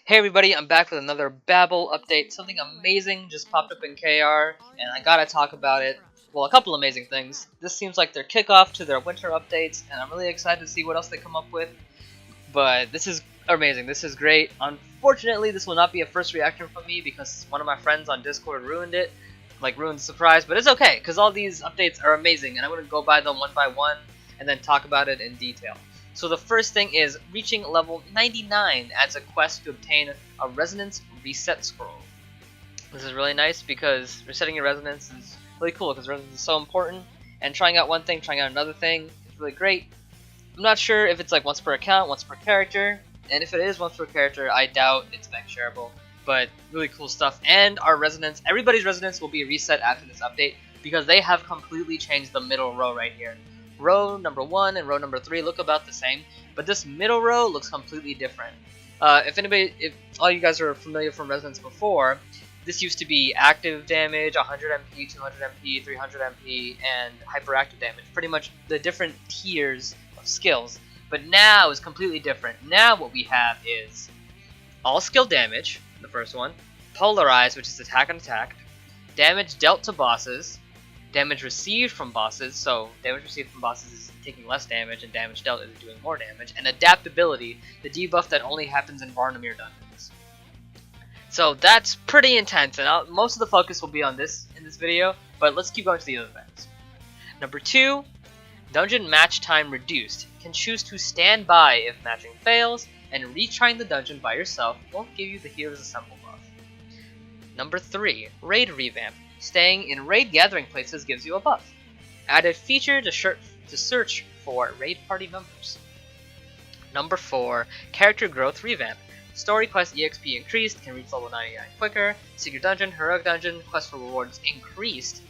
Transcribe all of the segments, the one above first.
Hey everybody, I'm back with another Babel update. Something amazing just popped up in KR, and I gotta talk about it. Well, a couple amazing things. This seems like their kickoff to their winter updates, and I'm really excited to see what else they come up with. But this is amazing, this is great. Unfortunately, this will not be a first reaction from me because one of my friends on Discord ruined it. Ruined the surprise, but it's okay, because all these updates are amazing, and I'm gonna go by them one by one, and then talk about it in detail. So the first thing is reaching level 99 adds a quest to obtain a resonance reset scroll. This is really nice because resetting your resonance is really cool because resonance is so important, and trying out one thing, trying out another thing is really great. I'm not sure if it's like once per account, once per character, and if it is once per character, I doubt it's bank shareable, but really cool stuff. And our resonance, everybody's resonance will be reset after this update because they have completely changed the middle row right here. Row number 1 and row number 3 look about the same, but this middle row looks completely different. If all you guys are familiar from Resonance before, this used to be active damage, 100 MP, 200 MP, 300 MP, and hyperactive damage. Pretty much the different tiers of skills. But now is completely different. Now what we have is all skill damage, the first one, polarized, which is attack and attack, damage dealt to bosses, damage received from bosses, so damage received from bosses is taking less damage, and damage dealt is doing more damage, and adaptability, the debuff that only happens in Varnamir dungeons. So that's pretty intense, and most of the focus will be on this in this video, but let's keep going to the other things. Number 2, dungeon match time reduced. You can choose to stand by if matching fails, and retrying the dungeon by yourself won't give you the Heroes Assemble buff. Number 3, raid revamp. Staying in raid gathering places gives you a buff. Added feature to search for raid party members. Number 4, character growth revamp. Story quest EXP increased, can reach level 99 quicker. Secret dungeon, heroic dungeon, quest for rewards increased.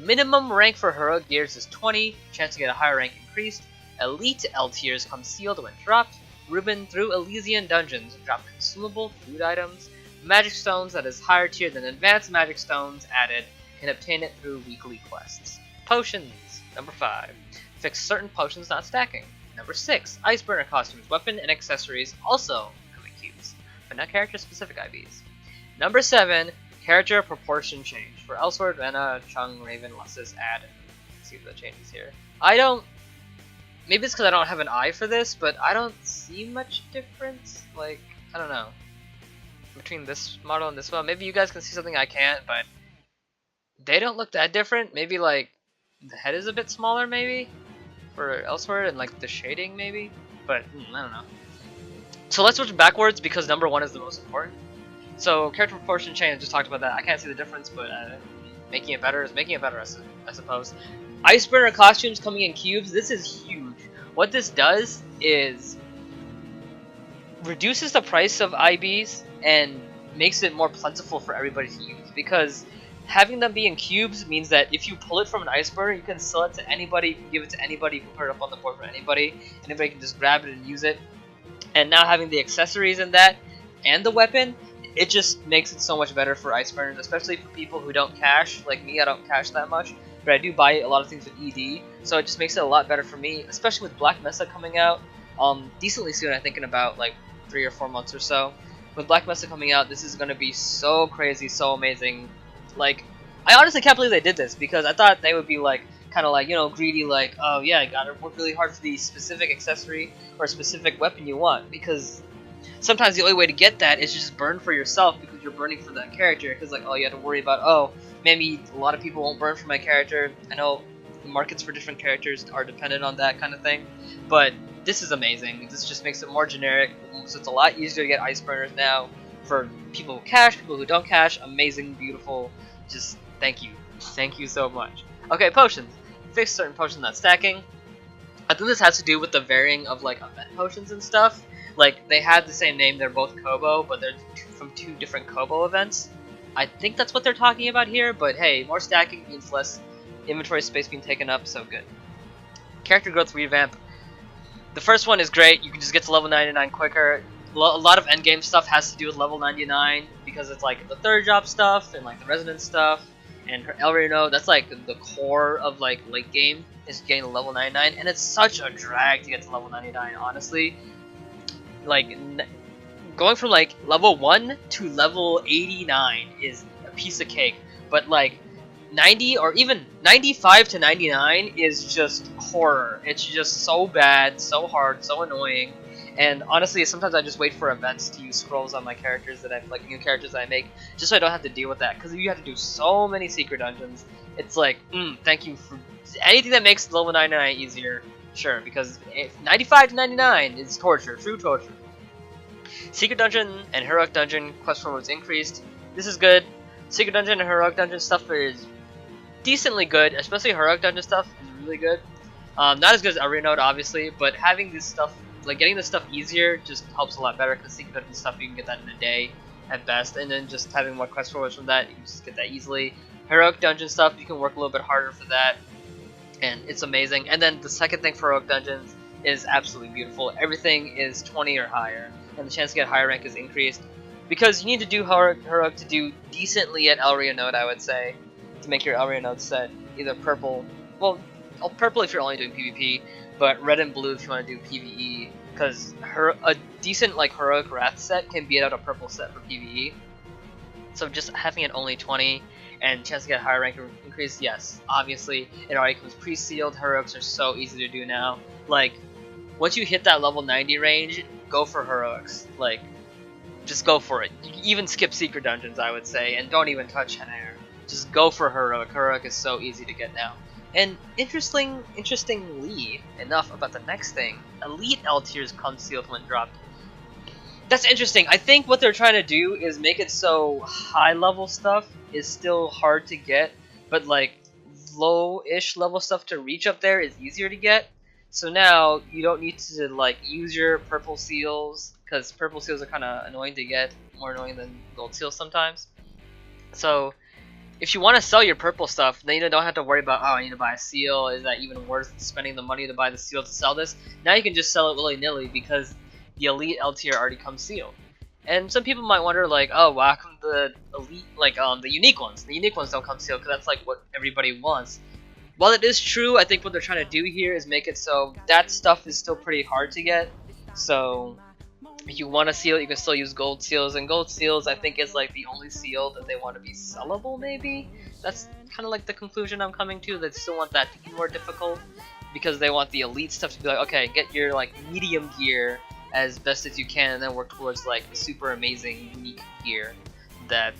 Minimum rank for heroic gears is 20, chance to get a higher rank increased. Elite L tiers come sealed when dropped. Ruben through Elysian dungeons drop consumable food items. Magic stones that is higher tier than advanced magic stones added. Can obtain it through weekly quests. Potions. Number 5. Fix certain potions not stacking. Number 6. Ice burner costumes, weapon, and accessories also come in cubes, but not character-specific IVs. Number 7. Character proportion change. For Elsword, Rena, Chung, Raven, Lussus, add. Let's see if that changes here. Maybe it's because I don't have an eye for this, but I don't see much difference. I don't know. Between this model and this one. Maybe you guys can see something I can't, but they don't look that different. Maybe the head is a bit smaller, maybe for Elsword, and the shading, maybe. But I don't know. So let's switch backwards because number 1 is the most important. So character proportion change. I just talked about that. I can't see the difference, but making it better is making it better, I suppose. Ice burner costumes coming in cubes. This is huge. What this does is reduces the price of IBs and makes it more plentiful for everybody to use, because having them be in cubes means that if you pull it from an ice burner, you can sell it to anybody, you can give it to anybody, you can put it up on the board for anybody, anybody can just grab it and use it. And now having the accessories in that, and the weapon, it just makes it so much better for ice burners, especially for people who don't cash. Like me, I don't cash that much, but I do buy a lot of things with ED, so it just makes it a lot better for me, especially with Black Mesa coming out decently soon, I think in about 3 or 4 months or so. With Black Mesa coming out, this is going to be so crazy, so amazing. I honestly can't believe they did this, because I thought they would be greedy, oh yeah, you gotta work really hard for the specific accessory or specific weapon you want, because sometimes the only way to get that is just burn for yourself, because you're burning for that character, because you have to worry about, maybe a lot of people won't burn for my character. I know the markets for different characters are dependent on that kind of thing, but this is amazing. This just makes it more generic, so it's a lot easier to get ice burners now. For people who cash, people who don't cash, amazing, beautiful, just thank you so much. Okay, potions. Fix certain potions not stacking. I think this has to do with the varying of event potions and stuff. They had the same name, they're both Kobo, but they're from 2 different Kobo events. I think that's what they're talking about here, but hey, more stacking means less inventory space being taken up, so good. Character growth revamp. The first one is great, you can just get to level 99 quicker. A lot of endgame stuff has to do with level 99 because it's the third job stuff and the resonance stuff, and I already know that's the core of late game is getting to level 99, and it's such a drag to get to level 99, honestly. going from like level 1 to level 89 is a piece of cake, but like 90 or even 95 to 99 is just horror. It's just so bad, so hard, so annoying. And honestly, sometimes I just wait for events to use scrolls on my characters that I like, new characters that I make, just so I don't have to deal with that. Because you have to do so many secret dungeons. It's like, thank you for anything that makes level 99 easier. Sure, because 95 to 99 is torture, true torture. Secret dungeon and heroic dungeon quest rewards increased. This is good. Secret dungeon and heroic dungeon stuff is decently good, especially heroic dungeon stuff is really good. Not as good as Arena Node, obviously, but having this stuff, like getting this stuff easier, just helps a lot better. Because secret dungeon stuff, you can get that in a day at best, and then just having more quest rewards from that, you can just get that easily. Heroic dungeon stuff, you can work a little bit harder for that, and it's amazing. And then the second thing for heroic dungeons is absolutely beautiful. Everything is 20 or higher, and the chance to get higher rank is increased. Because you need to do heroic to do decently at Arena Node, I would say, to make your Arena Node set either purple, well, purple if you're only doing PvP, but red and blue if you want to do PvE. Because a decent like heroic wrath set can beat out a purple set for PvE. So just having it only 20 and chance to get higher rank increase, yes, obviously it already comes pre-sealed. Heroics are so easy to do now. Like once you hit that level 90 range, go for heroics. Like just go for it. You can even skip secret dungeons, I would say, and don't even touch Henair. Just go for heroic. Heroic is so easy to get now. And interestingly enough about the next thing, elite L tiers come sealed when dropped. That's interesting. I think what they're trying to do is make it so high level stuff is still hard to get, but like low-ish level stuff to reach up there is easier to get. So now you don't need to like use your purple seals, because purple seals are kind of annoying to get, more annoying than gold seals sometimes. So if you want to sell your purple stuff, then you don't have to worry about, oh, I need to buy a seal. Is that even worth spending the money to buy the seal to sell this? Now you can just sell it willy-nilly because the elite L tier already comes sealed. And some people might wonder, like, oh, why come the elite, like, the unique ones don't come sealed, because that's like what everybody wants. While it is true, I think what they're trying to do here is make it so that stuff is still pretty hard to get. So if you want to seal, you can still use gold seals, and gold seals I think is like the only seal that they want to be sellable. Maybe that's kind of like the conclusion I'm coming to. They still want that to be more difficult because they want the elite stuff to be like, okay, get your like medium gear as best as you can, and then work towards like super amazing unique gear that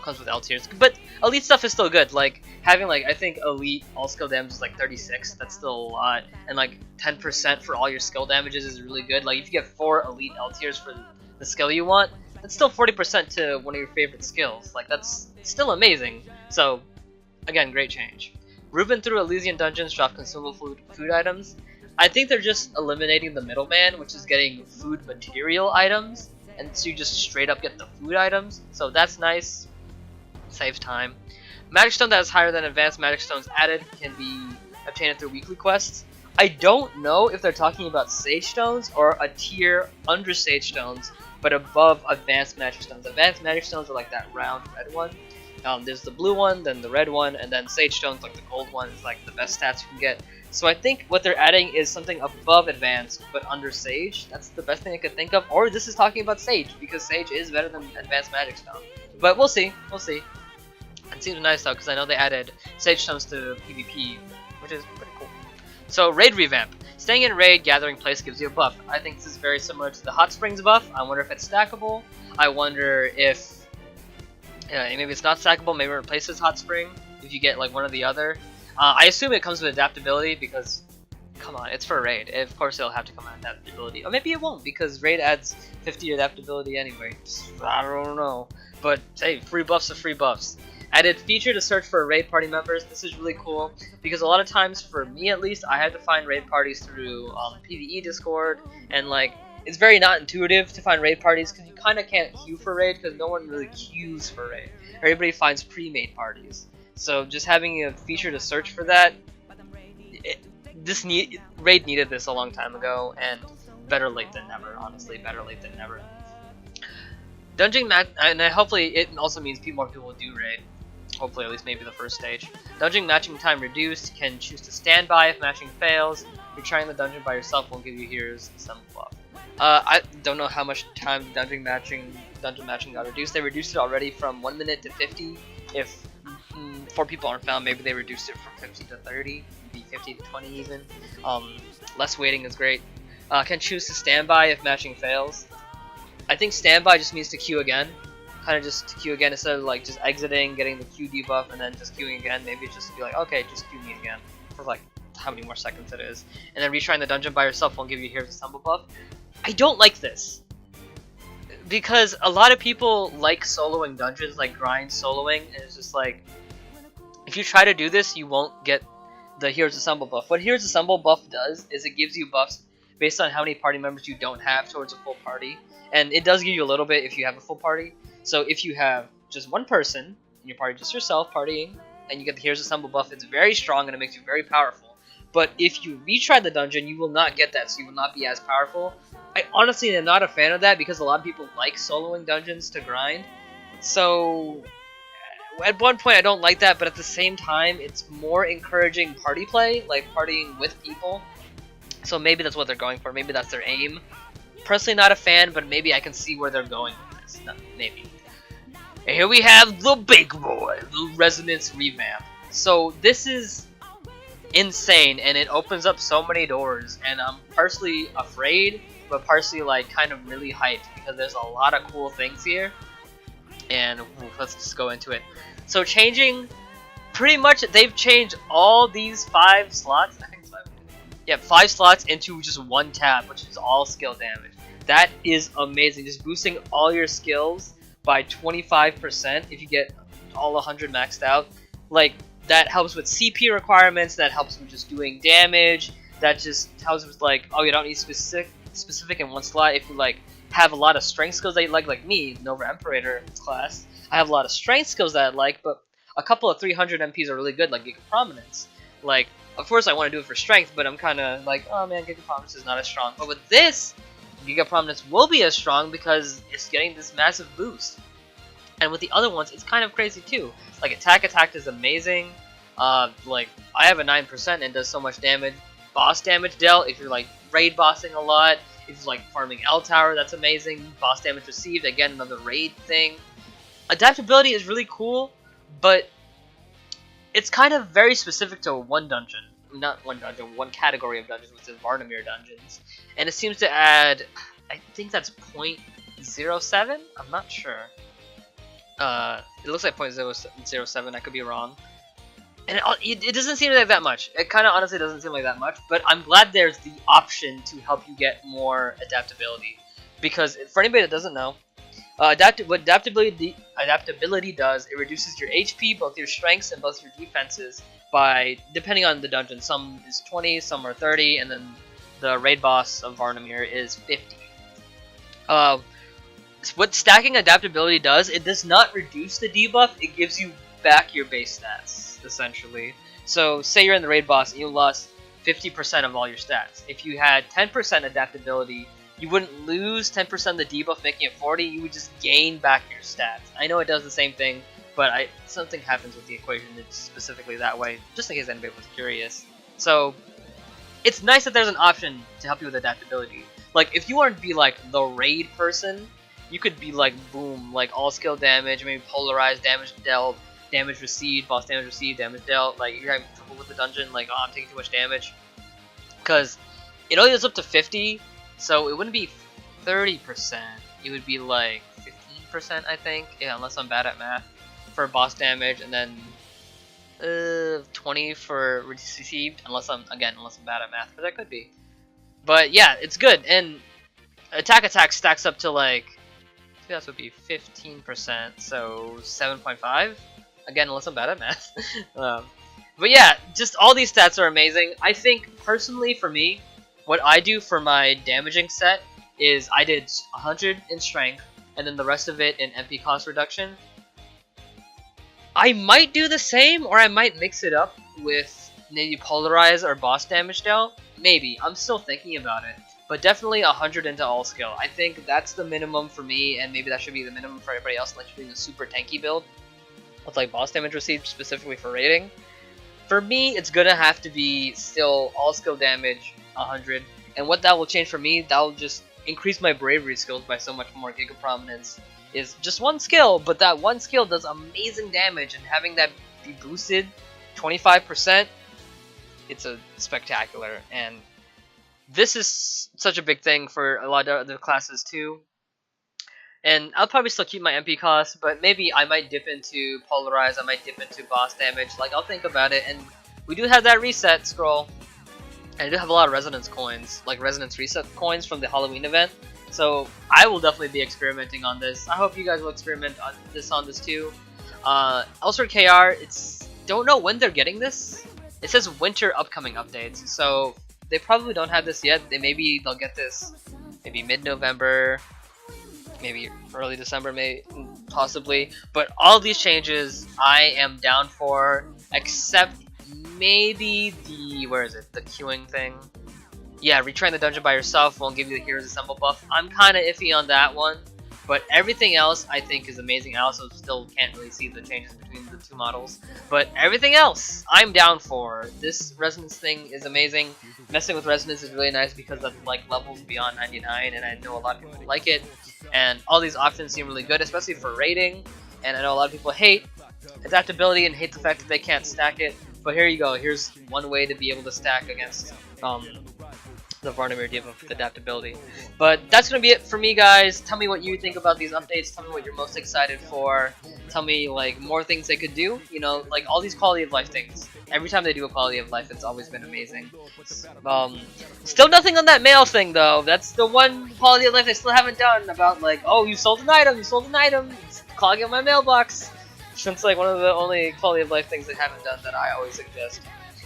comes with L tiers. But elite stuff is still good. Like having like, I think elite all skill damage is like 36. That's still a lot, and like 10% for all your skill damages is really good. Like if you get 4 elite L tiers for the skill you want, that's still 40% to one of your favorite skills. Like that's still amazing. So again, great change. Moving through Elysian dungeons drop consumable food items. I think they're just eliminating the middleman, which is getting food material items, and so you just straight up get the food items. So that's nice. Saves time. Magic Stone that is higher than advanced magic stones added can be obtained through weekly quests. I don't know if they're talking about Sage Stones or a tier under Sage Stones, but above advanced magic stones. Advanced magic stones are like that round red one. There's the blue one, then the red one, and then Sage Stones, like the gold one, is like the best stats you can get. So I think what they're adding is something above advanced, but under Sage. That's the best thing I could think of. Or this is talking about Sage, because Sage is better than advanced magic stone. But we'll see. We'll see. It seems nice though, because I know they added Sage Stones to PvP, which is pretty cool. So Raid Revamp. Staying in Raid Gathering Place gives you a buff. I think this is very similar to the Hot Springs buff. I wonder if it's stackable. I wonder if maybe it's not stackable, maybe it replaces Hot Spring if you get like one or the other. I assume it comes with adaptability because, come on, it's for Raid. Of course it'll have to come with adaptability. Or maybe it won't, because Raid adds 50 adaptability anyway. I don't know. But hey, free buffs are free buffs. Added feature to search for raid party members. This is really cool because a lot of times, for me at least, I had to find raid parties through PvE Discord, and like it's very not intuitive to find raid parties because you kind of can't queue for raid because no one really queues for raid. Everybody finds pre-made parties. So just having a feature to search for that, raid needed this a long time ago, and better late than never. Honestly, better late than never. Dungeon match, and hopefully it also means more people will do raid. Hopefully, at least maybe the first stage. Dungeon matching time reduced. Can choose to stand by if matching fails. Retrying the dungeon by yourself will give you heroes some buff. I don't know how much time dungeon matching got reduced. They reduced it already from 1 minute to 50. If 4 people aren't found, maybe they reduced it from 50 to 30, maybe 50 to 20 even. Less waiting is great. Can choose to standby if matching fails. I think standby just means to queue again. Kind of just to queue again instead of like just exiting, getting the queue debuff, and then just queuing again. Maybe just be like, okay, just queue me again for like how many more seconds it is. And then retrying the dungeon by yourself won't give you Hero's Assemble buff. I don't like this. Because a lot of people like soloing dungeons, like grind soloing, and it's just like, if you try to do this, you won't get the Hero's Assemble buff. What Hero's Assemble buff does is it gives you buffs based on how many party members you don't have towards a full party. And it does give you a little bit if you have a full party. So if you have just one person in your party, just yourself partying, and you get the Hero's Assemble buff, it's very strong and it makes you very powerful. But if you retry the dungeon, you will not get that, so you will not be as powerful. I honestly am not a fan of that because a lot of people like soloing dungeons to grind. So at one point I don't like that, but at the same time it's more encouraging party play, like partying with people. So maybe that's what they're going for, maybe that's their aim. Personally not a fan, but maybe I can see where they're going with this. No, maybe. And here we have the big boy, the Resonance Revamp. So this is insane, and it opens up so many doors, and I'm partially afraid, but partially like kind of really hyped because there's a lot of cool things here. And let's just go into it. So changing, pretty much they've changed all these 5 slots, I think 5. Yeah, 5 slots into just 1 tab, which is all skill damage. That is amazing, just boosting all your skills by 25% if you get all 100 maxed out. Like, that helps with CP requirements, that helps with just doing damage, that just helps with like, oh, you don't need specific in one slot. If you like have a lot of strength skills that you like me, Nova Imperator class, I have a lot of strength skills that I like, but a couple of 300 MPs are really good, like Giga Prominence. Like, of course I want to do it for strength, but I'm kind of like, oh man, Giga Prominence is not as strong. But with this, Giga Prominence will be as strong because it's getting this massive boost. And with the other ones, it's kind of crazy too. Like attack is amazing. Like I have a 9% and it does so much damage. Boss damage dealt if you're like raid bossing a lot. If you're like farming L Tower, that's amazing. Boss damage received, again another raid thing. Adaptability is really cool, but it's kind of very specific to one dungeon. Not one dungeon, one category of dungeons, which is Varnamir dungeons. And it seems to add, I think that's 0.07? I'm not sure. It looks like 0.007, I could be wrong. And it doesn't seem like that much. It kind of honestly doesn't seem like that much, but I'm glad there's the option to help you get more adaptability. Because for anybody that doesn't know, what adaptability does, it reduces your HP, both your strengths and both your defenses, by, depending on the dungeon. Some is 20, some are 30, and then the raid boss of Varnamir is 50. What stacking adaptability does, it does not reduce the debuff, it gives you back your base stats, essentially. So, say you're in the raid boss and you lost 50% of all your stats. If you had 10% adaptability, you wouldn't lose 10% of the debuff, making it 40, you would just gain back your stats. I know it does the same thing, but something happens with the equation that's specifically that way, just in case anybody was curious. So, it's nice that there's an option to help you with adaptability. Like, if you want to be like the raid person, you could be like, boom, like all skill damage, maybe polarized, damage dealt, damage received, boss damage received, damage dealt. Like, you're having trouble with the dungeon, like, oh, I'm taking too much damage. Because it only goes up to 50, so it wouldn't be 30%. It would be like 15%, I think. Yeah, unless I'm bad at math. For boss damage, and then 20 for received, unless I'm bad at math, but that could be. But yeah, it's good, and attack stacks up to like, that would be 15%, so 7.5. Again, unless I'm bad at math. But yeah, just all these stats are amazing. I think personally for me, what I do for my damaging set is I did 100 in strength, and then the rest of it in MP cost reduction. I might do the same, or I might mix it up with maybe polarize or boss damage dealt. Maybe. I'm still thinking about it. But definitely 100 into all skill. I think that's the minimum for me, and maybe that should be the minimum for everybody else unless you're doing a super tanky build with like boss damage received specifically for raiding. For me, it's gonna have to be still all skill damage 100. And what that will change for me, that will just increase my bravery skills by so much more. Giga Prominence is just one skill, but that one skill does amazing damage, and having that be boosted 25%, it's a spectacular. And this is such a big thing for a lot of other classes too. And I'll probably still keep my MP cost, but maybe I might dip into Polarize, I might dip into boss damage. Like, I'll think about it. And we do have that reset scroll, and I do have a lot of resonance coins, like resonance reset coins from the Halloween event. So I will definitely be experimenting on this. I hope you guys will experiment on this too. Elsword KR, don't know when they're getting this. It says winter upcoming updates, so they probably don't have this yet. Maybe they'll get this maybe mid-November, maybe early December, possibly. But all these changes I am down for, except maybe the the queuing thing. Yeah, retrain the dungeon by yourself won't give you the Heroes Assemble buff. I'm kind of iffy on that one, but everything else I think is amazing. I also still can't really see the changes between the two models, but everything else I'm down for. This resonance thing is amazing. Messing with resonance is really nice because of like levels beyond 99, and I know a lot of people like it. And all these options seem really good, especially for raiding. And I know a lot of people hate adaptability and hate the fact that they can't stack it. But here you go. Here's one way to be able to stack against the Varnamir Div of adaptability. But that's going to be it for me, guys. Tell me what you think about these updates. Tell me what you're most excited for. Tell me like more things they could do. You know, like all these quality of life things. Every time they do a quality of life, it's always been amazing. Still nothing on that mail thing though. That's the one quality of life they still haven't done about like, oh, you sold an item, you sold an item. It's clogging up my mailbox. Since like one of the only quality of life things they haven't done that I always suggest.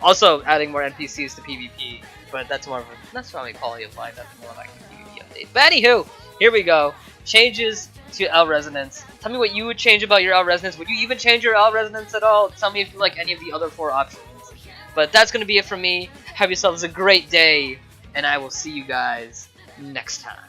Also, adding more NPCs to PvP, but that's more of that's not really quality of life. That's more like a PvP update. But anywho, here we go. Changes to L Resonance. Tell me what you would change about your L Resonance. Would you even change your L Resonance at all? Tell me if you like any of the other 4 options. But that's gonna be it from me. Have yourselves a great day, and I will see you guys next time.